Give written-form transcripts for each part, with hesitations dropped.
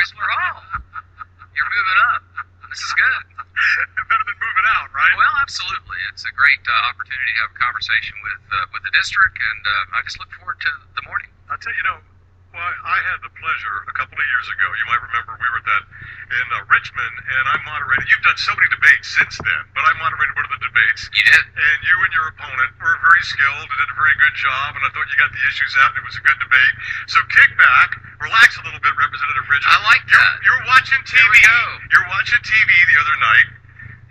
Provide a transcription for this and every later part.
Chrysler Hall. You're moving up. This is good. Better than moving out, right? Well, absolutely. It's a great opportunity to have a conversation with the district, and I just look forward to the morning. I'll tell you, I had the pleasure a couple of years ago. You might remember we were at that in Richmond, and I moderated. You've done so many debates since then, but I moderated one of the debates. You did? And you and your opponent were very skilled and did a very good job, and I thought you got the issues out, and it was a good debate. So kick back, relax a little bit, Representative Rigell. I like that. You're watching TV. Here we go. You're watching TV the other night.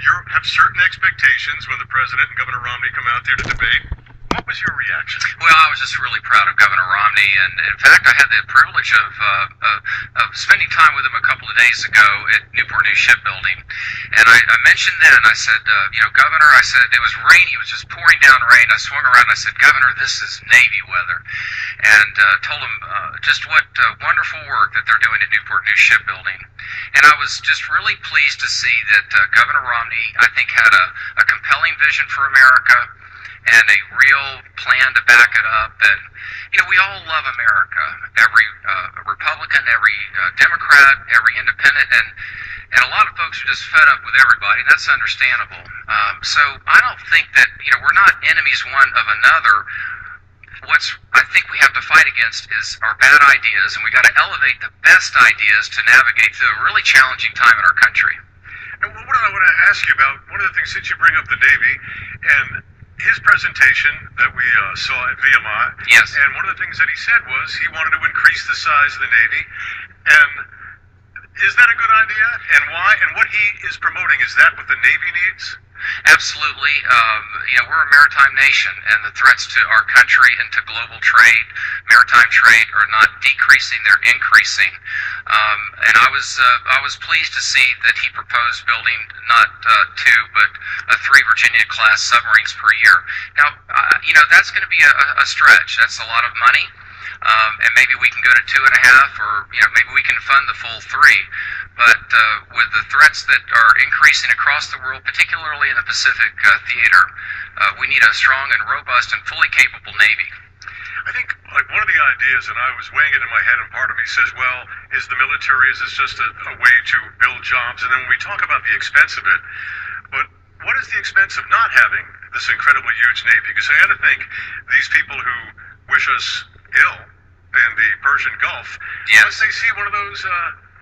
You have certain expectations when the president and Governor Romney come out there to debate. What was your reaction? Well, I was just really proud of Governor Romney, and in fact, I had the privilege of spending time with him a couple of days ago at Newport News Shipbuilding. And I mentioned then, I said, Governor, I said, it was rainy, it was just pouring down rain. I swung around and I said, Governor, this is Navy weather. And told him just what wonderful work that they're doing at Newport News Shipbuilding. And I was just really pleased to see that Governor Romney, I think, had a compelling vision for America and a real plan to back it up. And, we all love America. Every Republican, every Democrat, every independent, and a lot of folks are just fed up with everybody, and that's understandable. So I don't think that, we're not enemies one of another. I think we have to fight against is our bad ideas, and we got to elevate the best ideas to navigate through a really challenging time in our country. And what I want to ask you about, one of the things, since you bring up the Navy, and his presentation that we saw at VMI, yes, and one of the things that he said was he wanted to increase the size of the Navy. And is that a good idea? And why? And what he is promoting, is that what the Navy needs? Absolutely. We're a maritime nation, and the threats to our country and to global trade, maritime trade, are not decreasing; they're increasing. And I was pleased to see that he proposed building not 2 but 3 Virginia-class submarines per year. Now, that's going to be a stretch. That's a lot of money. And maybe we can go to 2.5, or maybe we can fund the full 3. But with the threats that are increasing across the world, particularly in the Pacific theater, we need a strong and robust and fully capable Navy. I think one of the ideas, and I was weighing it in my head, and part of me says, well, is the military, is this just a way to build jobs? And then we talk about the expense of it. But what is the expense of not having this incredibly huge Navy? Because I got to think these people who wish us ill in the Persian Gulf, yes, once they see one of those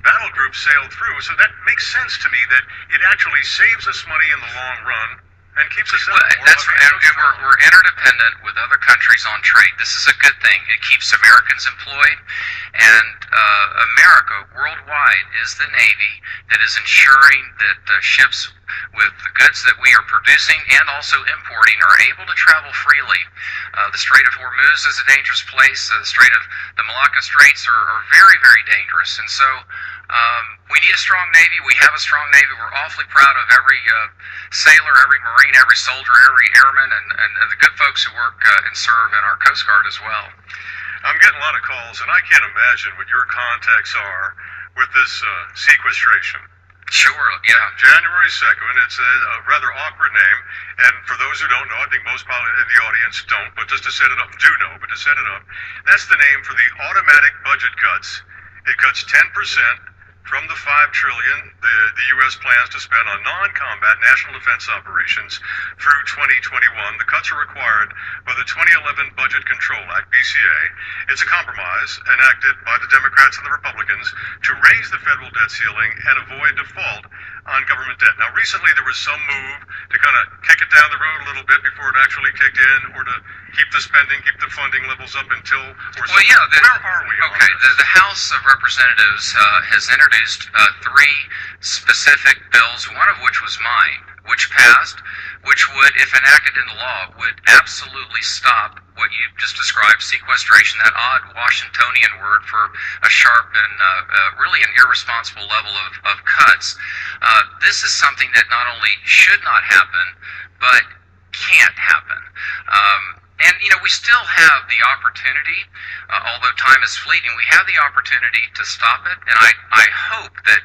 battle groups sail through, so that makes sense to me that it actually saves us money in the long run and keeps us out. That's right. And we're interdependent with other countries on trade. This is a good thing. It keeps Americans employed, and America worldwide is the Navy that is ensuring that ships with the goods that we are producing and also importing are able to travel freely. The Strait of Hormuz is a dangerous place. The Strait of the Malacca Straits are very, very dangerous. And so we need a strong Navy. We have a strong Navy. We're awfully proud of every sailor, every Marine, every soldier, every airman, and the good folks who work and serve in our Coast Guard as well. I'm getting a lot of calls, and I can't imagine what your contacts are with this sequestration. Sure, yeah. January 2nd, it's a rather awkward name, and for those who don't know, I think most probably in the audience don't, but just to set it up, do know, but to set it up, that's the name for the automatic budget cuts. It cuts 10% from the $5 trillion the U.S. plans to spend on non-combat national defense operations through 2021. The cuts are required by the 2011 Budget Control Act, BCA. It's a compromise enacted by the Democrats and the Republicans to raise the federal debt ceiling and avoid default on government debt. Now, recently there was some move to kind of kick it down the road a little bit before it actually kicked in, or to keep the spending, keep the funding levels up until, or well, yeah, where are we? Okay, the House of Representatives has introduced 3 specific bills, one of which was mine, which passed, which would, if enacted into law, would absolutely stop what you just described, sequestration, that odd Washingtonian word for a sharp and really an irresponsible level of cuts. This is something that not only should not happen, but can't happen. And, we still have the opportunity, although time is fleeting, we have the opportunity to stop it. And I hope that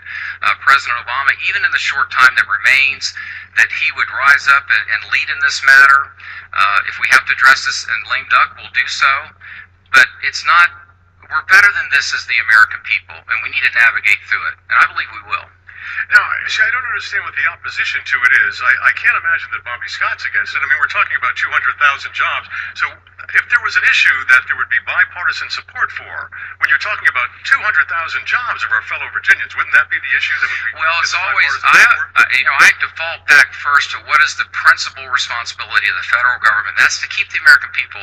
President Obama, even in the short time that remains, that he would rise up and lead in this matter. If we have to address this in lame duck, we'll do so. But it's not we're better than this as the American people, and we need to navigate through it, and I believe we will. Now, see, I don't understand what the opposition to it is. I can't imagine that Bobby Scott's against it. I mean, we're talking about 200,000 jobs. So if there was an issue that there would be bipartisan support for, when you're talking about 200,000 jobs of our fellow Virginians, wouldn't that be the issue that would be? Well, it's always, I default back first to what is the principal responsibility of the federal government. That's to keep the American people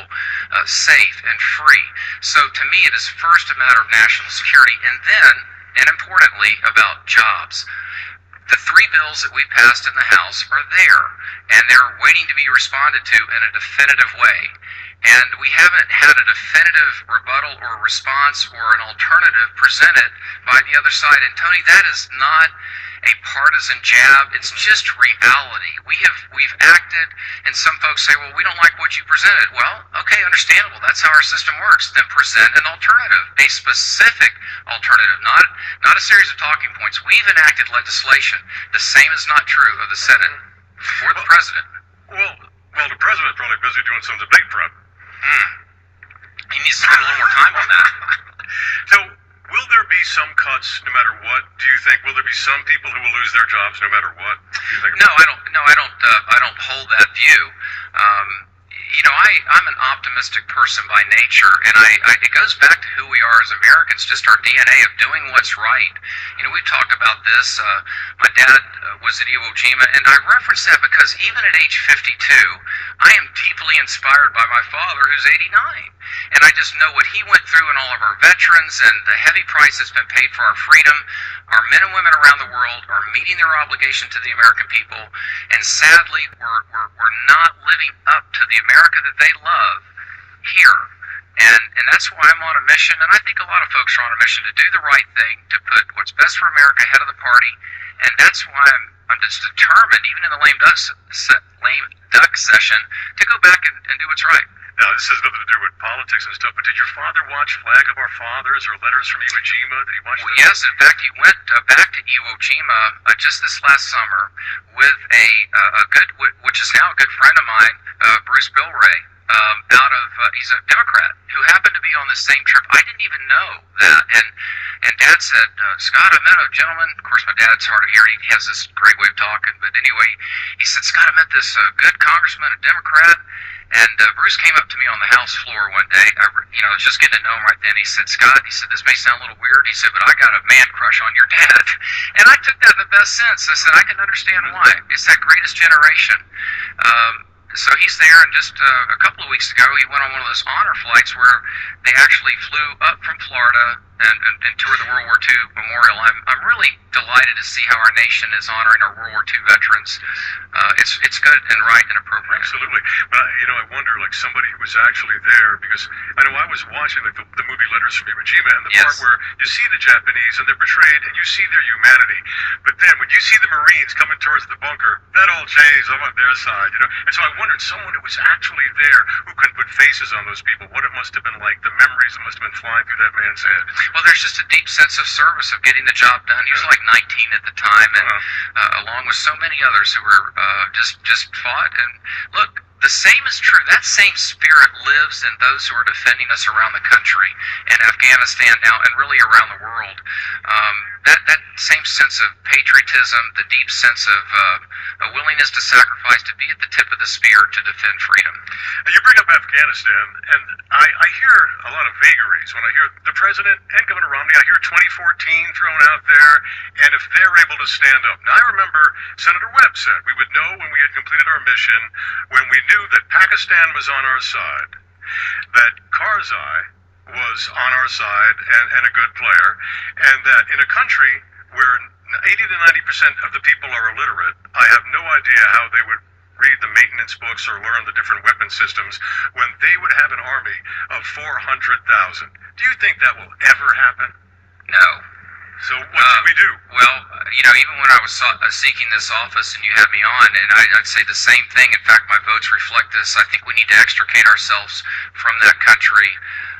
safe and free. So to me, it is first a matter of national security, and then, and importantly, about jobs. The three bills that we passed in the House are there, and they're waiting to be responded to in a definitive way. And we haven't had a definitive rebuttal or response or an alternative presented by the other side. And Tony, that is not a partisan jab. It's just reality. We've acted, and some folks say, well, we don't like what you presented. Well, okay, understandable. That's how our system works. Then present an alternative, a specific alternative, not a series of talking points. We've enacted legislation. The same is not true of the Senate or the President. Well, the President's probably busy doing some debate prep. He needs to spend a little more time on that. So, will there be some cuts no matter what? Do you think? Will there be some people who will lose their jobs no matter what? Do you think? No, I don't. No, I don't hold that view. I'm an optimistic person by nature, and it goes back to who we are as Americans, just our DNA of doing what's right. We've talked about this. My dad was at Iwo Jima, and I reference that because even at age 52, I am deeply inspired by my father, who's 89. And I just know what he went through and all of our veterans and the heavy price that's been paid for our freedom. Our men and women around the world are meeting their obligation to the American people, and sadly, we're not living up to the America that they love here. And that's why I'm on a mission, and I think a lot of folks are on a mission to do the right thing, to put what's best for America ahead of the party, and that's why I'm just determined, even in the lame duck session, to go back and do what's right. Now, this has nothing to do with politics and stuff, but did your father watch Flag of Our Fathers or Letters from Iwo Jima? Did he watch that? Yes, in fact, he went back to Iwo Jima just this last summer with a good, which is now a good friend of mine, Bruce Bilray, he's a Democrat who happened to be on the same trip. I didn't even know that. And Dad said, Scott, I met a gentleman. Of course, my dad's hard of hearing. He has this great way of talking. But anyway, he said, Scott, I met this good congressman, a Democrat. And Bruce came up to me on the House floor one day. I was just getting to know him right then. He said, Scott, he said, this may sound a little weird. He said, but I got a man crush on your dad. And I took that in the best sense. I said, I can understand why. It's that greatest generation. So he's there, and just a couple of weeks ago, he went on one of those honor flights where they actually flew up from Florida and toured the World War II Memorial. I'm really delighted to see how our nation is honoring our World War II veterans. It's good and right and appropriate. Absolutely. But, I wonder, like, somebody who was actually there, because I know I was watching, like, the movie Letters from Iwo Jima, and the part where you see the Japanese, and they're betrayed, and you see their humanity. But then, when you see the Marines coming towards the bunker, that all changed. I'm on their side, And so I wondered, someone who was actually there, who could put faces on those people, what it must have been like, the memories that must have been flying through that man's head. Well, there's just a deep sense of service, of getting the job done. He was like 19 at the time, and along with so many others who were just fought. And look, the same is true. That same spirit lives in those who are defending us around the country, in Afghanistan now, and really around the world. That same sense of patriotism, the deep sense of a willingness to sacrifice, to be at the tip of the spear to defend freedom. You bring up Afghanistan, and I hear a lot of vagaries when I hear the President and Governor Romney. I hear 2014 thrown out there, and if they're able to stand up. Now, I remember Senator Webb said we would know when we had completed our mission, when we knew that Pakistan was on our side, that Karzai was on our side and a good player, and that in a country where 80 to 90% of the people are illiterate, I have no idea how they would read the maintenance books or learn the different weapon systems when they would have an army of 400,000. Do you think that will ever happen? No. So what should we do? Well, even when I was seeking this office and you had me on, and I'd say the same thing. In fact, my votes reflect this. I think we need to extricate ourselves from that country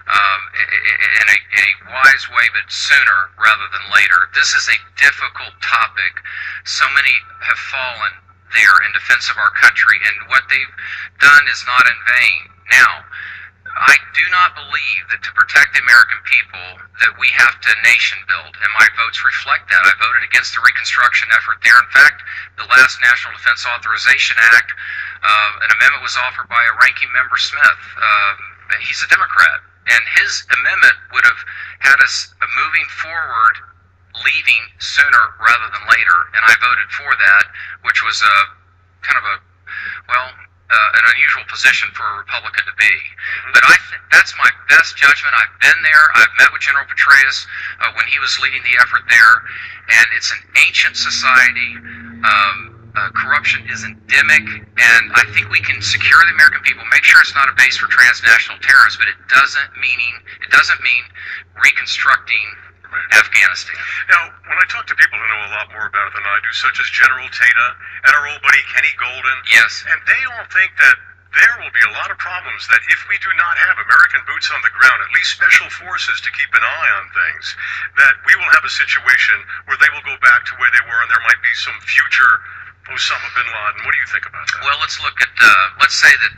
in a wise way, but sooner rather than later. This is a difficult topic. So many have fallen there in defense of our country, and what they've done is not in vain. Now, I do not believe that to protect the American people that we have to nation build, and my votes reflect that. I voted against the Reconstruction effort there. In fact, the last National Defense Authorization Act, an amendment was offered by a ranking member, Smith. He's a Democrat, and his amendment would have had us moving forward, leaving sooner rather than later, and I voted for that, which was kind of an unusual position for a Republican to be. But that's my best judgment. I've been there. I've met with General Petraeus when he was leading the effort there, and it's an ancient society. Corruption is endemic, and I think we can secure the American people, make sure it's not a base for transnational terrorists, but it doesn't mean reconstructing Afghanistan. Now, when I talk to people who know a lot more about it than I do, such as General Tata and our old buddy Kenny Golden, yes, and they all think that there will be a lot of problems that if we do not have American boots on the ground, at least special forces to keep an eye on things, that we will have a situation where they will go back to where they were and there might be some future Osama bin Laden. What do you think about that? Well, let's look at, let's say that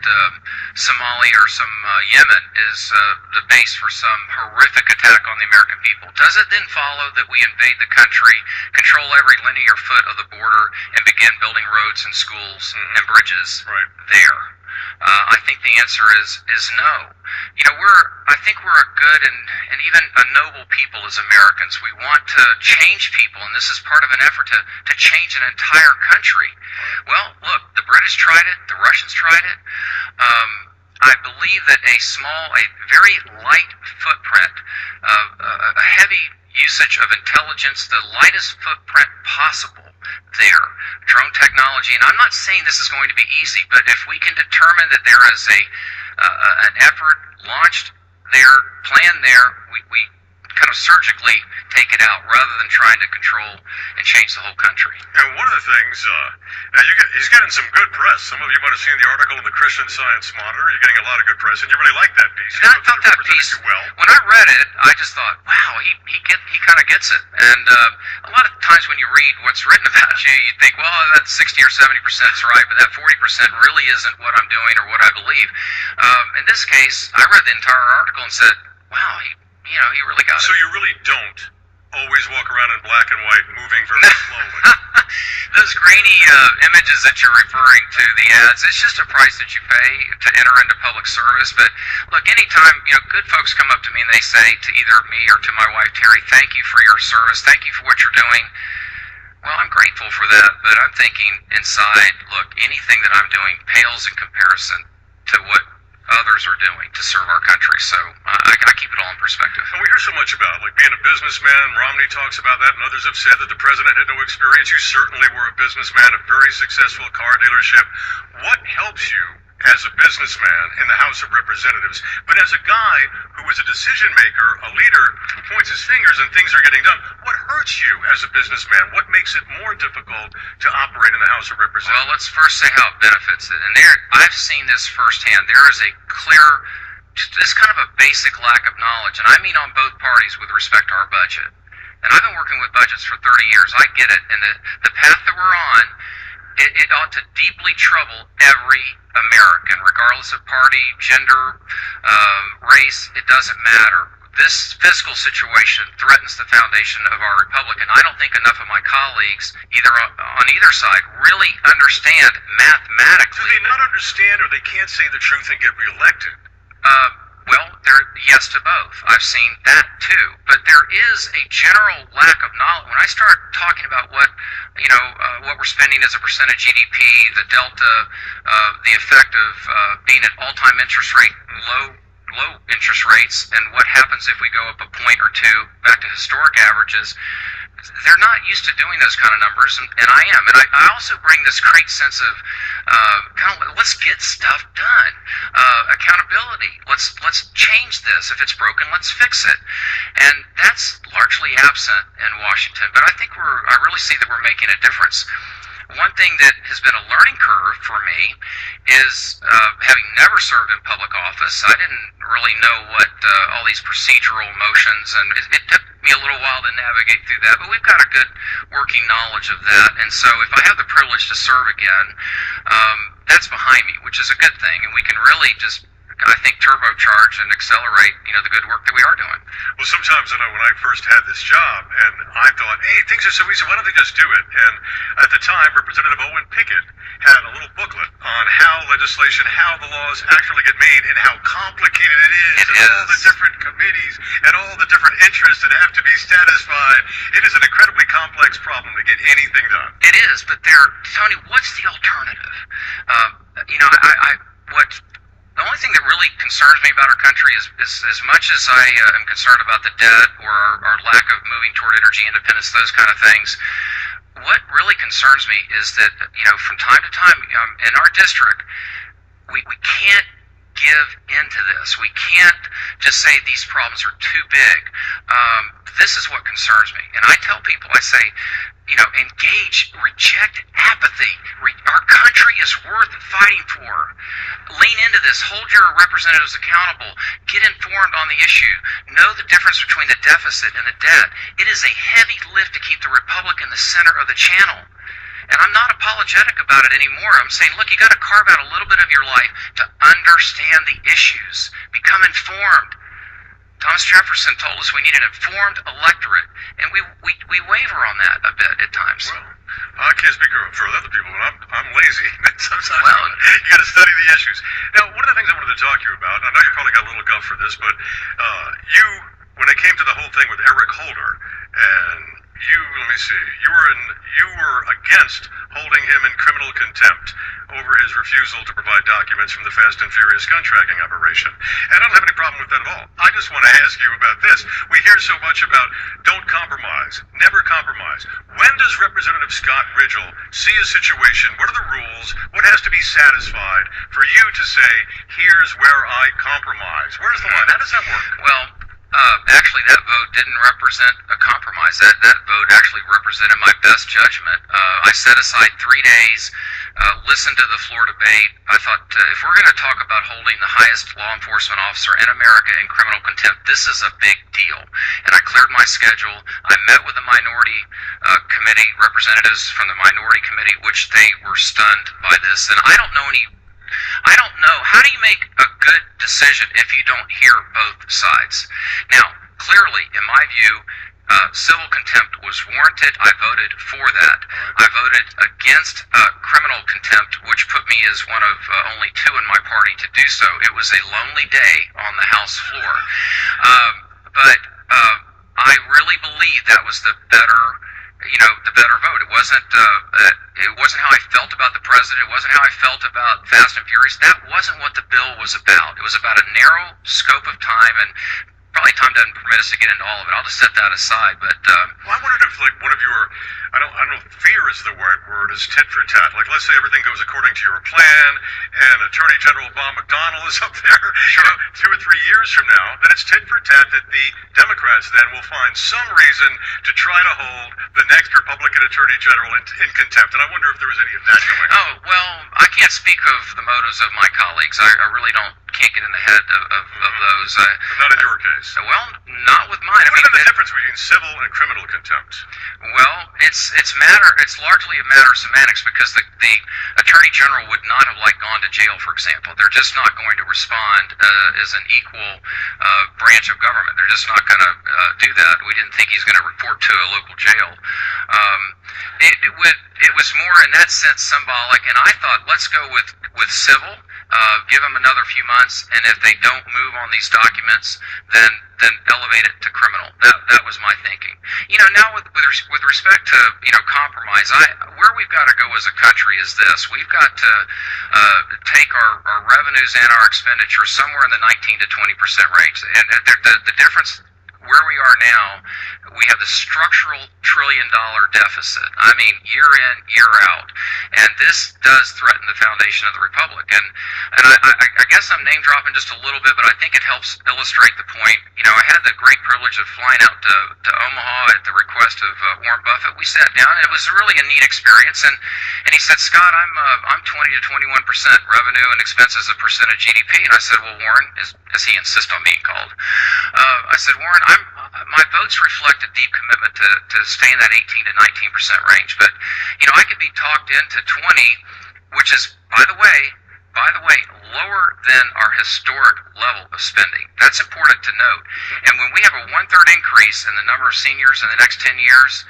Somalia or some Yemen is the base for some horrific attack on the American people. Does it then follow that we invade the country, control every linear foot of the border, and begin building roads and schools and bridges there? I think the answer is no. You know, I think we're a good and even a noble people as Americans. We want to change people, and this is part of an effort to change an entire country. Well, look, the British tried it, the Russians tried it. I believe that a very light footprint, a heavy usage of intelligence, the lightest footprint possible there, drone technology, and I'm not saying this is going to be easy, but if we can determine that there is an effort launched there, planned there, we kind of surgically take it out rather than trying to control and change the whole country. And one of the things, he's getting some good press. Some of you might have seen the article in the Christian Science Monitor. You're getting a lot of good press, and you really like that piece. And I thought that piece, when I read it, I just thought, wow, he kind of gets it. And a lot of times when you read what's written about you, you think, well, that 60 or 70% is right, but that 40% really isn't what I'm doing or what I believe. In this case, I read the entire article and said, wow, he really got it. So you really don't always walk around in black and white, moving very slowly. Those grainy images that you're referring to, the ads, it's just a price that you pay to enter into public service. But look, anytime, good folks come up to me and they say to either me or to my wife, Terry, thank you for your service, thank you for what you're doing. Well, I'm grateful for that, but I'm thinking inside, look, anything that I'm doing pales in comparison to what others are doing to serve our country. So I keep it all in perspective. And we hear so much about like being a businessman. Romney talks about that, and others have said that the president had no experience. You certainly were a businessman, a very successful car dealership. What helps you as a businessman in the House of Representatives, but as a guy who is a decision maker, a leader who points his fingers and things are getting done? What hurts you as a businessman? What makes it more difficult to operate in the House of Representatives? Well, let's first say how it benefits it. And I've seen this firsthand. There is a clear, this kind of a basic lack of knowledge, and I mean on both parties with respect to our budget. And I've been working with budgets for 30 years. I get it. And the path that we're on, it ought to deeply trouble every American, regardless of party, gender, race. It doesn't matter. This fiscal situation threatens the foundation of our republic, and I don't think enough of my colleagues, on either side, really understand mathematically. Do they not understand, or they can't say the truth and get reelected? Well, yes to both. I've seen that too. But there is a general lack of knowledge. When I start talking about what we're spending as a percent of GDP, the delta, the effect of being at all-time interest rate, low interest rates, and what happens if we go up a point or two back to historic averages, they're not used to doing those kind of numbers, and I am. And I also bring this great sense of let's get stuff done. Accountability. Let's change this. If it's broken, let's fix it. And that's largely absent in Washington. But I think I really see that we're making a difference. One thing that has been a learning curve for me is having never served in public office, I didn't really know what all these procedural motions, and it took me a little while to navigate through that, but we've got a good working knowledge of that. And so if I have the privilege to serve again, that's behind me, which is a good thing, and we can really just I think, turbocharge and accelerate, the good work that we are doing. Well, sometimes I know when I first had this job, and I thought, hey, things are so easy, why don't they just do it? And at the time, Representative Owen Pickett had a little booklet on how legislation, how the laws actually get made, and how complicated it is. All the different committees and all the different interests that have to be satisfied. It is an incredibly complex problem to get anything done. It is, but Tony, what's the alternative? The only thing that really concerns me about our country is as much as I am concerned about the debt or our lack of moving toward energy independence, those kind of things, what really concerns me is that, from time to time in our district, we can't give into this. We can't just say these problems are too big. This is what concerns me. And I tell people, I say, engage, reject apathy. Our country is worth fighting for. Lean into this. Hold your representatives accountable. Get informed on the issue. Know the difference between the deficit and the debt. It is a heavy lift to keep the republic in the center of the channel. And I'm not apologetic about it anymore. I'm saying, look, you got to carve out a little bit of your life to understand the issues. Become informed. Thomas Jefferson told us we need an informed electorate, and we waver on that a bit at times. Well, I can't speak for other people, but I'm lazy. Sometimes you got to study the issues. Now, one of the things I wanted to talk to you about, I know you probably got a little guff for this, but when it came to the whole thing with Eric Holder, and you were against holding him in criminal contempt over his refusal to provide documents from the Fast and Furious gun tracking operation. And I don't have any problem with that at all. I just want to ask you about this. We hear so much about don't compromise, never compromise. When does Representative Scott Rigell see a situation? What are the rules? What has to be satisfied for you to say, here's where I compromise? Where's the line? How does that work? Well, actually, that vote didn't represent a compromise. That vote actually represented my best judgment. I set aside 3 days, listened to the floor debate. I thought, if we're going to talk about holding the highest law enforcement officer in America in criminal contempt, this is a big deal. And I cleared my schedule. I met with the minority committee representatives from the minority committee, which they were stunned by this. And I don't know how do you make a good decision if you don't hear both sides? Now, clearly, in my view, civil contempt was warranted. I voted for that. I voted against criminal contempt, which put me as one of only 2 in my party to do so. It was a lonely day on the House floor. But I really believe that was the better vote. It wasn't how I felt about the president. It wasn't how I felt about Fast and Furious. That wasn't what the bill was about. It was about a narrow scope of time, and probably time doesn't permit us to get into all of it. I'll just set that aside. But I wondered if, one of your, I don't know if fear is the right word, is tit for tat. Like, let's say everything goes according to your plan, and Attorney General Bob McDonnell is up there, 2 or 3 years from now, then it's tit for tat that the Democrats then will find some reason to try to hold the next Republican Attorney General in contempt. And I wonder if there was any of that going on. Oh, well, I can't speak of the motives of my colleagues. I really can't get in the head of those. But not in your case. Well, not with mine. What is the difference between civil and criminal contempt? Well, it's largely a matter of semantics, because the Attorney General would not have gone to jail, for example. They're just not going to respond as an equal branch of government. They're just not going to do that. We didn't think he's going to report to a local jail. It was more in that sense symbolic, and I thought, let's go with civil. Give them another few months, and if they don't move on these documents, then elevate it to criminal. That was my thinking. Now with respect to compromise, where we've got to go as a country is this: we've got to take our revenues and our expenditures somewhere in the 19 to 20% range, and the difference. Where we are now, we have the structural trillion-dollar deficit. I mean, year in, year out. And this does threaten the foundation of the republic. And I guess I'm name-dropping just a little bit, but I think it helps illustrate the point. I had the great privilege of flying out to Omaha at the request of Warren Buffett. We sat down, and it was really a neat experience. And he said, Scott, I'm 20 to 21% revenue and expenses as a percent of GDP. And I said, well, Warren, as he insists on being called, I said, Warren, my votes reflect a deep commitment to stay in that 18 to 19% range. But, I could be talked into 20, which is, by the way, lower than our historic level of spending. That's important to note. And when we have a 1/3 increase in the number of seniors in the next 10 years,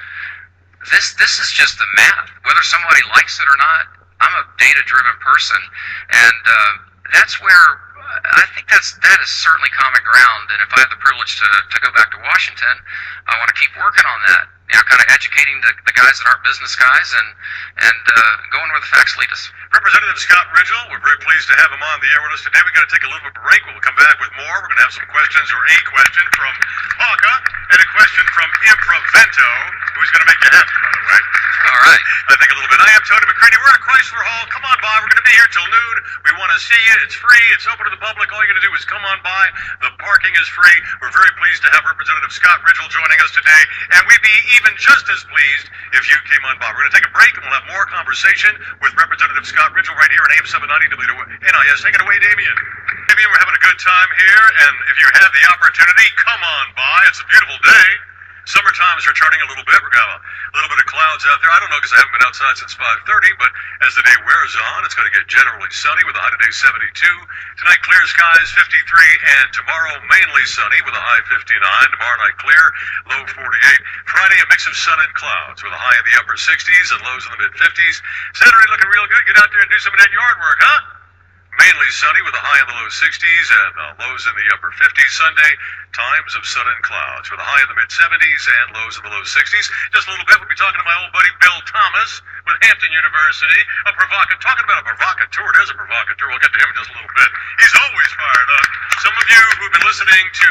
this is just the math. Whether somebody likes it or not, I'm a data-driven person, and that's where I think that is certainly common ground. And if I have the privilege to go back to Washington, I want to keep working on that. Kind of educating the guys that aren't business guys and going where the facts lead us. Representative Scott Rigell, we're very pleased to have him on the air with us today. We've got to take a little bit of a break. We'll come back with more. We're going to have some questions, or a question from Hawka and a question from Improvento, who's going to make you happy, by the way. All right. I think a little bit. I am Tony Macrini. We're at Chrysler Hall. Come on by. We're going to be here till noon. We want to see you. It's free. It's open to the public. All you got to do is come on by. The parking is free. We're very pleased to have Representative Scott Rigell joining us today, and we'd be even just as pleased if you came on by. We're going to take a break, and we'll have more conversation with Representative Scott Rigell right here on AM 790 WNIS. Take it away, Damien. Damien, we're having a good time here, and if you have the opportunity, come on by. It's a beautiful day. Summertime is returning a little bit. We've got a little bit of clouds out there. I don't know because I haven't been outside since 5:30, but as the day wears on, it's going to get generally sunny with a high today 72. Tonight, clear skies 53, and tomorrow, mainly sunny with a high 59. Tomorrow night, clear, low 48. Friday, a mix of sun and clouds with a high in the upper 60s and lows in the mid-50s. Saturday, looking real good. Get out there and do some of that yard work, huh? Mainly sunny with a high in the low 60s and lows in the upper 50s. Sunday, times of sun and clouds with a high in the mid-70s and lows in the low 60s. Just a little bit, we'll be talking to my old buddy Bill Thomas with Hampton University. Talking about a provocateur. There's a provocateur. We'll get to him in just a little bit. He's always fired up. Some of you who've been listening to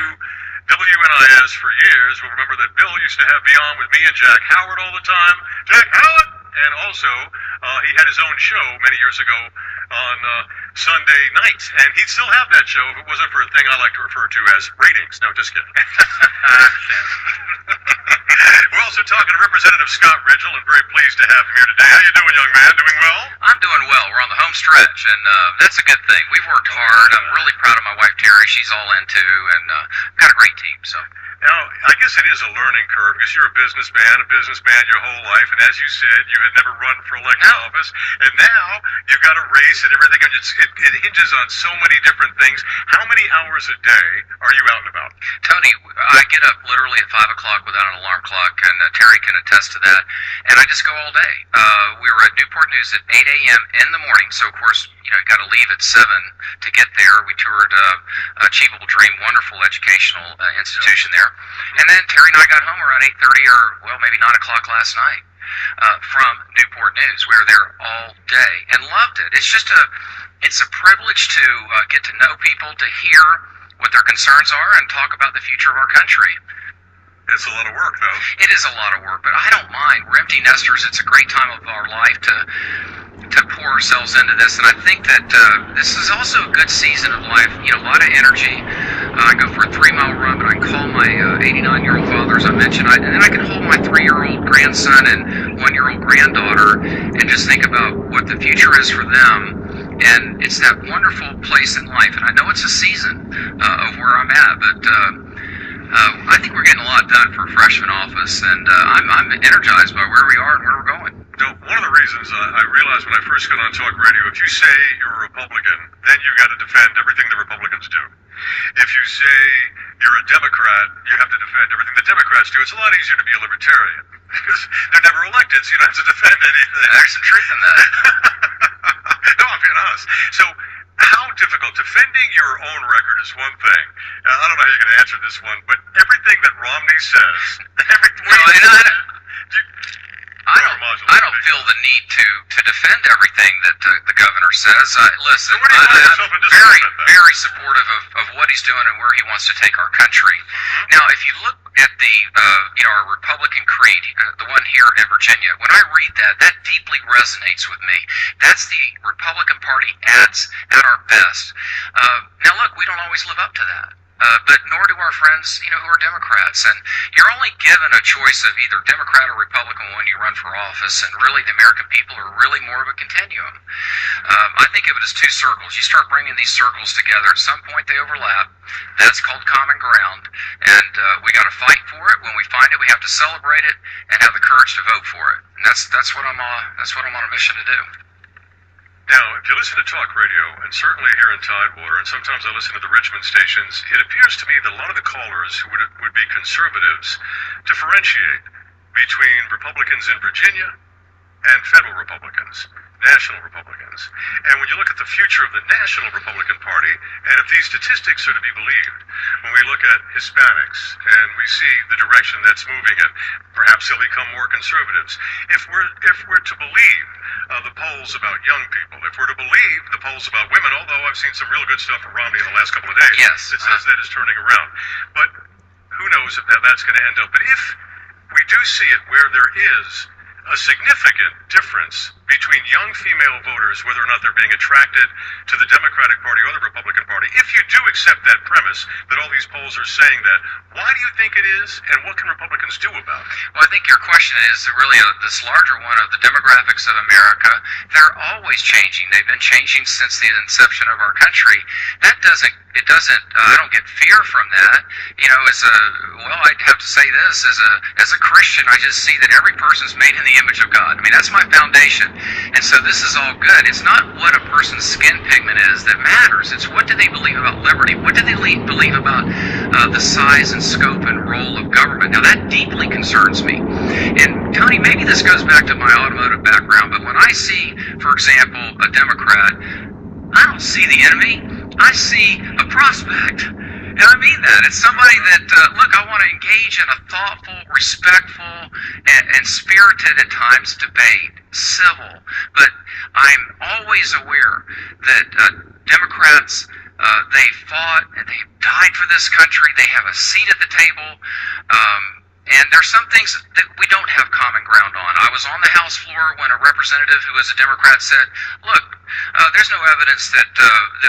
WNIS for years will remember that Bill used to have Beyond with me and Jack Howard all the time. Jack Howard! And also, he had his own show many years ago on Sunday nights, and he'd still have that show if it wasn't for a thing I like to refer to as ratings. No, just kidding. We're also talking to Representative Scott Rigell, and very pleased to have him here today. How you doing, young man? Doing well? I'm doing well. We're on the home stretch, and that's a good thing. We've worked hard. I'm really proud of my wife, Terry. She's all in, too, and got a great team, so... Now, I guess it is a learning curve because you're a businessman your whole life, and as you said, you had never run for elected office, and now you've got a race and everything, and it hinges on so many different things. How many hours a day are you out and about? Tony, I get up literally at 5 o'clock without an alarm clock, and Terry can attest to that, and I just go all day. We were at Newport News at 8 a.m. in the morning, so of course, you got to leave at 7 to get there. We toured Achievable Dream, wonderful educational institution there. And then Terry and I got home around 8:30 or, well, maybe 9 o'clock last night from Newport News. We were there all day and loved it. It's a privilege to get to know people, to hear what their concerns are, and talk about the future of our country. It's a lot of work, though. It is a lot of work, but I don't mind. We're empty nesters. It's a great time of our life to pour ourselves into this, and I think that this is also a good season of life. A lot of energy. I go for a 3-mile run, but I can call my 89-year-old father, as I mentioned, and then I can hold my 3-year-old grandson and 1-year-old granddaughter and just think about what the future is for them. And it's that wonderful place in life, and I know it's a season of where I'm at, but I think we're getting a lot done for a freshman office, and I'm energized by where we are and where we're going. One of the reasons I realized when I first got on talk radio, if you say you're a Republican, then you've got to defend everything the Republicans do. If you say you're a Democrat, you have to defend everything the Democrats do. It's a lot easier to be a libertarian because they're never elected, so you don't have to defend anything. There's some truth in that. No, I'm being honest. So, how difficult? Defending your own record is one thing. I don't know how you're going to answer this one, but everything that Romney says, I don't feel the need to defend everything that the governor says. Listen, I'm very supportive of what he's doing and where he wants to take our country. Now, if you look at the our Republican creed, the one here in Virginia, when I read that deeply resonates with me. That's the Republican Party at our best. Now, look, we don't always live up to that. But nor do our friends, who are Democrats. And you're only given a choice of either Democrat or Republican when you run for office, and really the American people are really more of a continuum. I think of it as two circles. You start bringing these circles together. At some point they overlap. That's called common ground. And we got to fight for it. When we find it, we have to celebrate it and have the courage to vote for it. And that's what I'm on a mission to do. Now, if you listen to talk radio, and certainly here in Tidewater, and sometimes I listen to the Richmond stations, it appears to me that a lot of the callers who would be conservatives differentiate between Republicans in Virginia and federal Republicans, national Republicans. And when you look at the future of the National Republican Party, and if these statistics are to be believed, when we look at Hispanics and we see the direction that's moving, and perhaps they'll become more conservatives, if we're to believe the polls about young people, if we're to believe the polls about women, although I've seen some real good stuff from Romney in the last couple of days, yes, that says that is turning around. But who knows if that's going to end up. But if we do see it where there is a significant difference between young female voters, whether or not they're being attracted to the Democratic Party or the Republican Party, if you do accept that premise that all these polls are saying that, why do you think it is, and what can Republicans do about it? Well, I think your question is really this larger one of the demographics of America. They're always changing. They've been changing since the inception of our country. I don't get fear from that. You know, I'd have to say this, as a Christian, I just see that every person's made in the image of God. I mean, that's my foundation. And so this is all good. It's not what a person's skin pigment is that matters. It's what do they believe about liberty? What do they believe about the size and scope and role of government? Now, that deeply concerns me. And, Tony, maybe this goes back to my automotive background, but when I see, for example, a Democrat, I don't see the enemy. I see a prospect. And I mean that. It's somebody that, look, I want to engage in a thoughtful, respectful, and spirited at times debate, civil. But I'm always aware that Democrats, they fought and they died for this country. They have a seat at the table. And there's some things that we don't have common ground on. I was on the House floor when a representative who was a Democrat said, look, there's no evidence that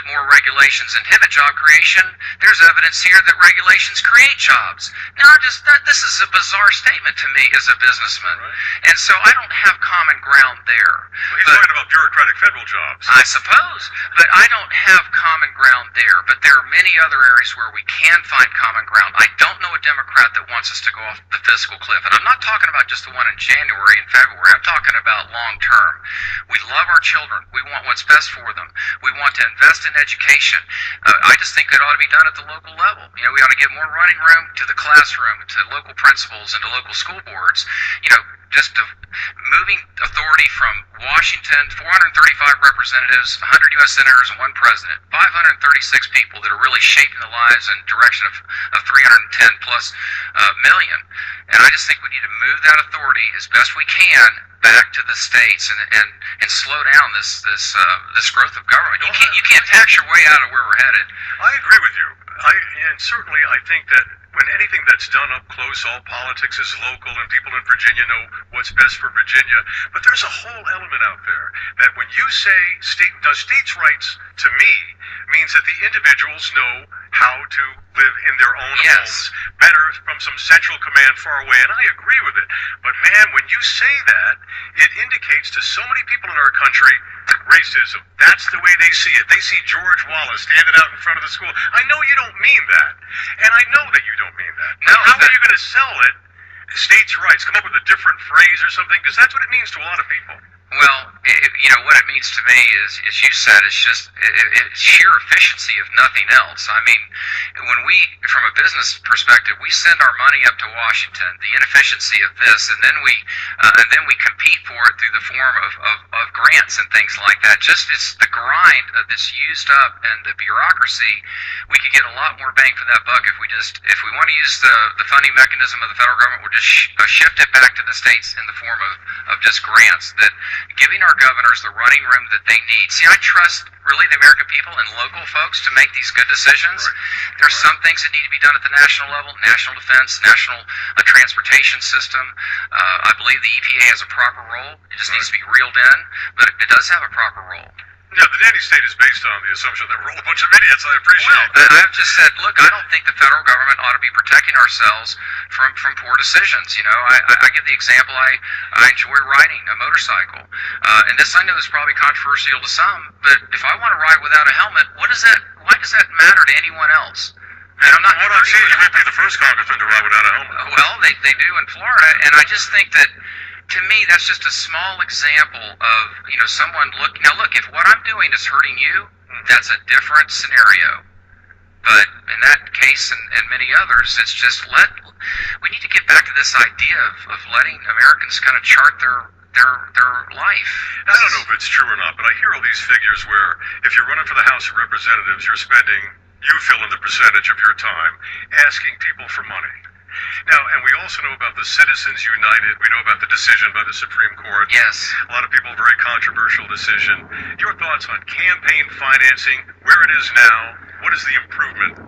more regulations inhibit job creation. There's evidence here that regulations create jobs. Now, this is a bizarre statement to me as a businessman. Right. And so I don't have common ground there. Well, he's talking about bureaucratic federal jobs. I suppose. But I don't have common ground there. But there are many other areas where we can find common ground. I don't know a Democrat that wants us to go off the fiscal cliff. And I'm not talking about just the one in January and February. I'm talking about long term. We love our children. We want what's best for them. We want to invest in education. I just think it ought to be done at the local level. You know, we ought to give more running room to the classroom, to local principals, and to local school boards. You know, just moving authority from Washington, 435 representatives, 100 U.S. senators, and one president, 536 people that are really shaping the lives and direction of 310 plus million. And I just think we need to move that authority as best we can back to the states and slow down this growth of government. You can't tax your way out of where we're headed. I agree with you. And certainly I think that when anything that's done up close, all politics is local, and people in Virginia know what's best for Virginia. But there's a whole element out there that when you say states' rights, to me, means that the individuals know how to live in their own homes better from some central command far away, and I agree with it. But man, when you say that, it indicates to so many people in our country racism. That's the way they see it. They see George Wallace standing out in front of the school. I know you don't mean that, and I know that you don't mean that. No, how are you going to sell it? States' rights, come up with a different phrase or something, because that's what it means to a lot of people. Well, you know, what it means to me is, as you said, it's just it's sheer efficiency, if nothing else. I mean, when we, from a business perspective, we send our money up to Washington, the inefficiency of this, and then we compete for it through the form of grants and things like that. Just it's the grind that's used up and the bureaucracy. We could get a lot more bang for that buck if we want to use the funding mechanism of the federal government, we'll just shift it back to the states in the form of just grants, that giving our governors the running room that they need. See, I trust really the American people and local folks to make these good decisions. Right. There's some things that need to be done at the national level, national defense, national transportation system. I believe the EPA has a proper role. It just needs to be reeled in, but it does have a proper role. Yeah, the nanny state is based on the assumption that we're all a bunch of idiots. I appreciate that. I've just said, look, I don't think the federal government ought to be protecting ourselves from poor decisions. You know, I give the example, I enjoy riding a motorcycle. And this I know is probably controversial to some, but if I want to ride without a helmet, why does that matter to anyone else? And I'm not. What I've seen, you might be the first congressman to ride without a helmet. Well, they do in Florida, and I just think that to me, that's just a small example of, someone look, if what I'm doing is hurting you, that's a different scenario. But in that case and many others, it's just we need to get back to this idea of letting Americans kind of chart their life. I don't know if it's true or not, but I hear all these figures where if you're running for the House of Representatives, you fill in the percentage of your time asking people for money. Now, and we also know about the Citizens United. We know about the decision by the Supreme Court. Yes. A lot of people, very controversial decision. Your thoughts on campaign financing, where it is now? What is the improvement?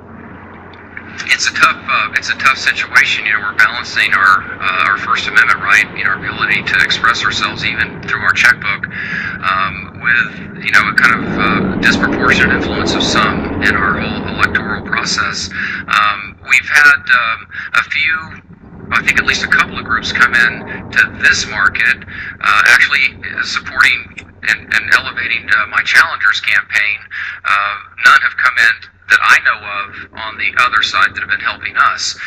It's a tough situation. We're balancing our First Amendment right, our ability to express ourselves even through our checkbook, with a kind of disproportionate influence of some in our whole electoral process. We've had a few, I think at least a couple of groups come in to this market, actually supporting and elevating my challengers campaign. None have come in that I know of on the other side that have been helping us.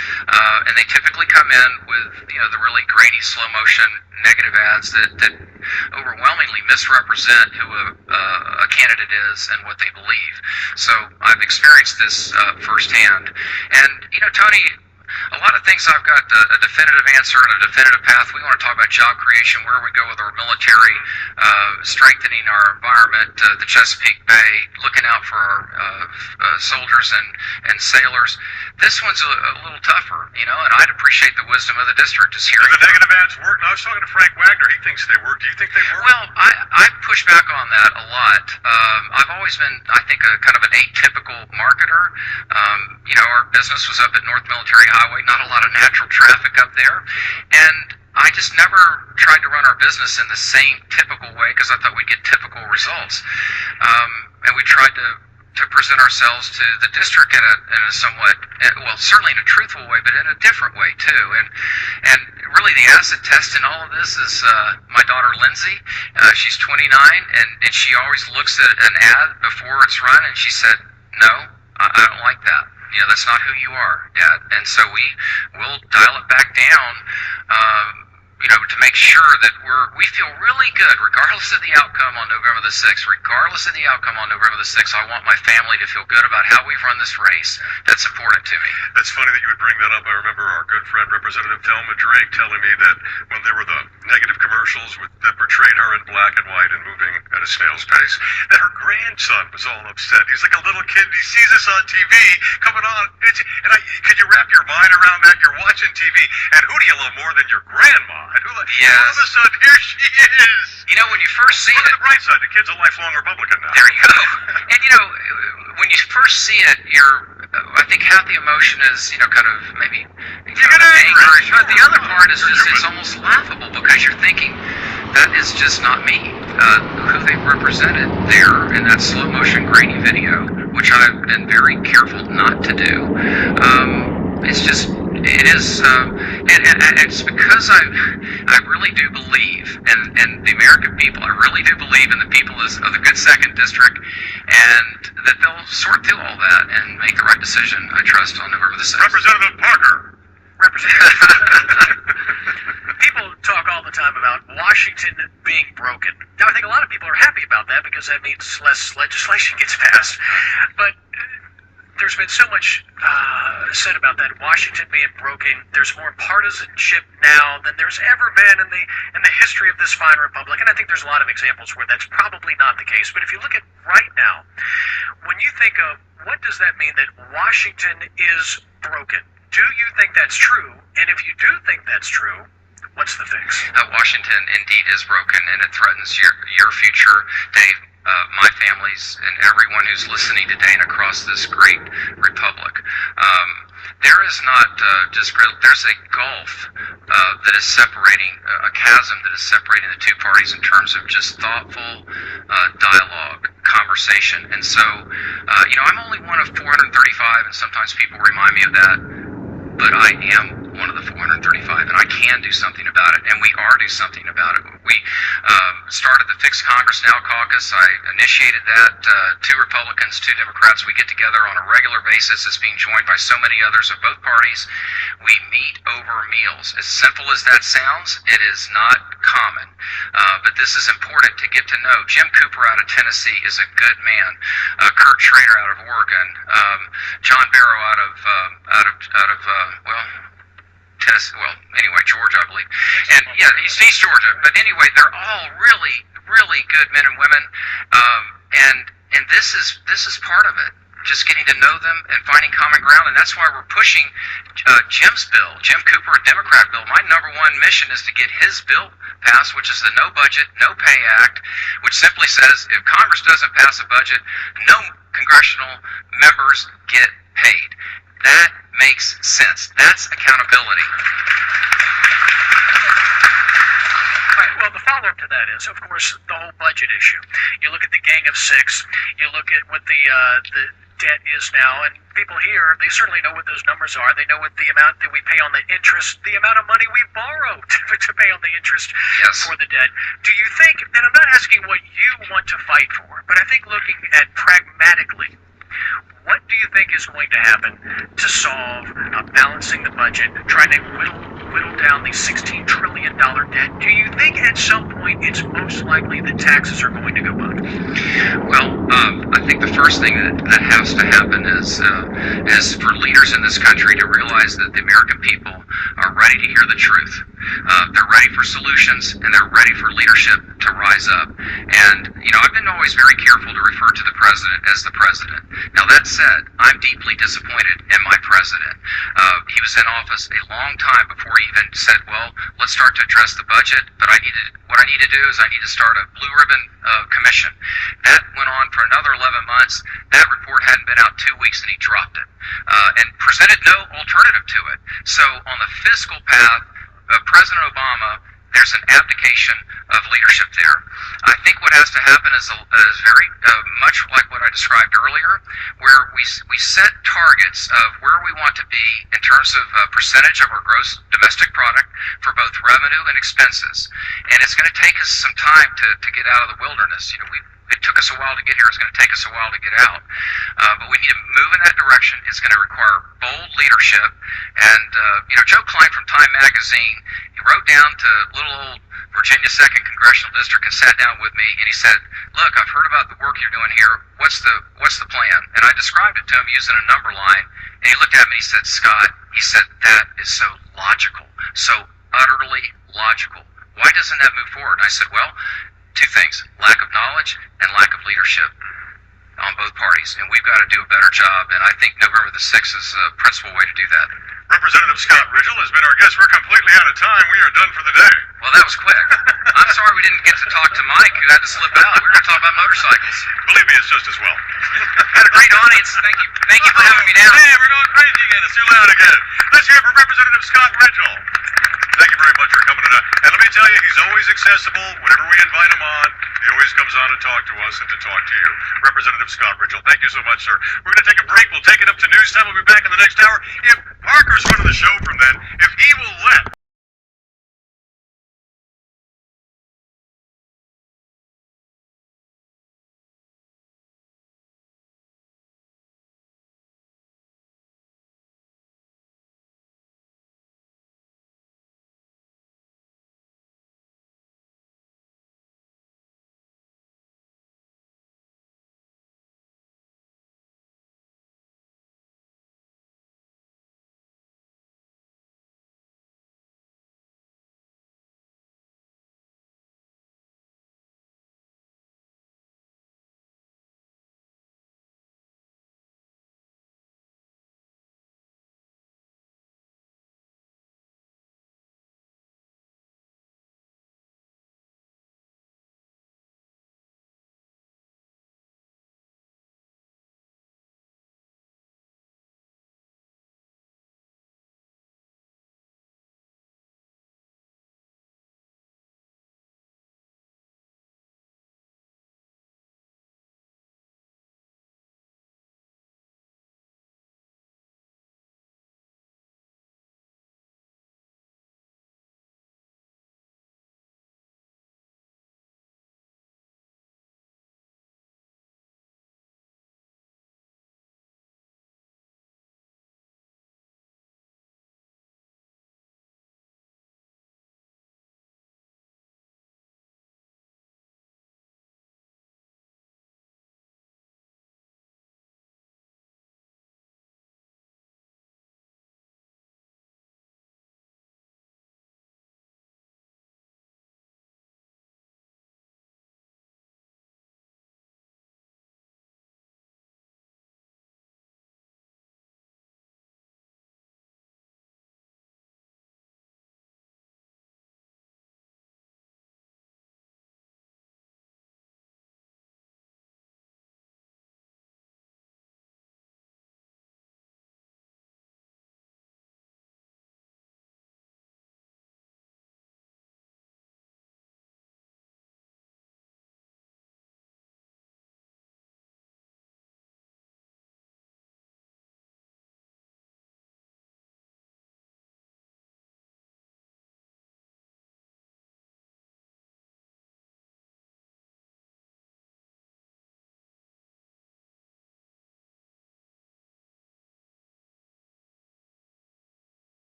And they typically come in with, the really grainy, slow motion, negative ads that overwhelmingly misrepresent who a candidate is and what they believe. So I've experienced this firsthand. And, Tony, a lot of things I've got a definitive answer and a definitive path. We want to talk about job creation, where we go with our military, strengthening our environment, the Chesapeake Bay, looking out for our soldiers and sailors. This one's a little tougher, and I'd appreciate the wisdom of the district is hearing. Do the negative ads work? No, I was talking to Frank Wagner. He thinks they work. Do you think they work? Well, I push back on that a lot. I've always been, I think, a kind of an atypical marketer. Our business was up at North Military Highway, not a lot of natural traffic up there, and I just never tried to run our business in the same typical way because I thought we'd get typical results. And we tried to present ourselves to the district in a somewhat, well, certainly in a truthful way, but in a different way too. And really the acid test in all of this is my daughter Lindsay. She's 29, and she always looks at an ad before it's run, and she said, "No, I don't like that. That's not who you are, Dad." And so we'll dial it back down, to make sure that we feel really good, regardless of the outcome on November the 6th. Regardless of the outcome on November the 6th, I want my family to feel good about how we've run this race. That's important to me. That's funny that you would bring that up. I remember our good friend, Representative Thelma Drake, telling me that when there were the negative commercials that portrayed her in black and white and moving at a snail's pace, that her grandson was all upset. He's like a little kid. He sees us on TV coming on. Could you wrap your mind around that? You're watching TV, and who do you love more than your grandma? And yes. All of a sudden, here she is. When you first see it, on the bright side, the kid's a lifelong Republican now. There you go. And when you first see it, I think half the emotion is, kind of maybe anger. But the other part is just it's almost laughable because you're thinking that is just not me. Who they've represented there in that slow motion grainy video, which I've been very careful not to do. It's because I really do believe, and the American people, I really do believe in the people of the good second district, and that they'll sort through all that and make the right decision, I trust, on November the 6th. Representative Parker. People talk all the time about Washington being broken. Now, I think a lot of people are happy about that because that means less legislation gets passed. But there's been so much said about that Washington being broken. There's more partisanship now than there's ever been in the history of this fine republic, and I think there's a lot of examples where that's probably not the case. But if you look at right now, when you think of what does that mean that Washington is broken, do you think that's true? And if you do think that's true, what's the fix? Washington indeed is broken, and it threatens your future, Dave. My family's and everyone who's listening today and across this great republic. There is not there's a gulf that is separating, a chasm that is separating the two parties in terms of just thoughtful dialogue, conversation. And so, I'm only one of 435, and sometimes people remind me of that, but I am one of the 435, and I can do something about it, and we are doing something about it. We started the Fix Congress Now caucus. I initiated that. 2 Republicans, 2 Democrats. We get together on a regular basis. It's being joined by so many others of both parties. We meet over meals. As simple as that sounds, it is not common, but this is important to get to know. Jim Cooper out of Tennessee is a good man. Kurt Schrader out of Oregon. John Barrow out of Tennessee. Well, anyway, Georgia, I believe. And yeah, East Georgia. But anyway, they're all really, really good men and women. And this is part of it. Just getting to know them and finding common ground, and that's why we're pushing Jim's bill, Jim Cooper, a Democrat bill. My number one mission is to get his bill passed, which is the No Budget, No Pay Act, which simply says if Congress doesn't pass a budget, no congressional members get paid. That makes sense. That's accountability. Right. Well, the follow-up to that is, of course, the whole budget issue. You look at the Gang of Six. You look at what the debt is now, and people here, they certainly know what those numbers are. They know what the amount that we pay on the interest, the amount of money we borrow to pay on the interest for the debt. Do you think, and I'm not asking what you want to fight for, but I think looking at pragmatically, what do you think is going to happen to solve balancing the budget, trying to whittle down the $16 trillion debt? Do you think at some point it's most likely that taxes are going to go up? Well, I think the first thing that has to happen is for leaders in this country to realize that the American people are ready to hear the truth. They're ready for solutions, and they're ready for leadership to rise up. And, I've been always very careful to refer to the president as the president. Now, that said, I'm deeply disappointed in my president. He was in office a long time before he even said, well, let's start to address the budget, but what I need to do is I need to start a blue ribbon commission. That went on for another 11 months. That report hadn't been out 2 weeks, and he dropped it and presented no alternative to it. So on the fiscal path, President Obama, there's an abdication of leadership there. I think what has to happen is very much like what I described earlier, where we set targets of where we want to be in terms of percentage of our gross domestic product for both revenue and expenses. And it's going to take us some time to get out of the wilderness. It took us a while to get here. It's going to take us a while to get out. But we need to move in that direction. It's going to require bold leadership. And, Joe Klein from Time Magazine, he wrote down to little old Virginia 2nd Congressional District and sat down with me, and he said, look, I've heard about the work you're doing here. What's the plan? And I described it to him using a number line, and he looked at me and he said, Scott, that is so logical, so utterly logical. Why doesn't that move forward? And I said, well, 2 things, lack of knowledge and lack of leadership on both parties, and we've got to do a better job, and I think November the 6th is a principal way to do that. Representative Scott Rigell has been our guest. We're completely out of time. We are done for the day. Well, that was quick. I'm sorry we didn't get to talk to Mike, who had to slip out. We were going to talk about motorcycles. Believe me, it's just as well. Had a great audience. Thank you for having me down. Hey, we're going crazy again. It's too loud again. Let's hear it from Representative Scott Rigell. Thank you very much for coming tonight. And let me tell you, he's always accessible. Whenever we invite him on, he always comes on to talk to us and to talk to you. Representative Scott Rigell, thank you so much, sir. We're going to take a break. We'll take it up to news time. We'll be back in the next hour. If Parker's running the show from then, if he will let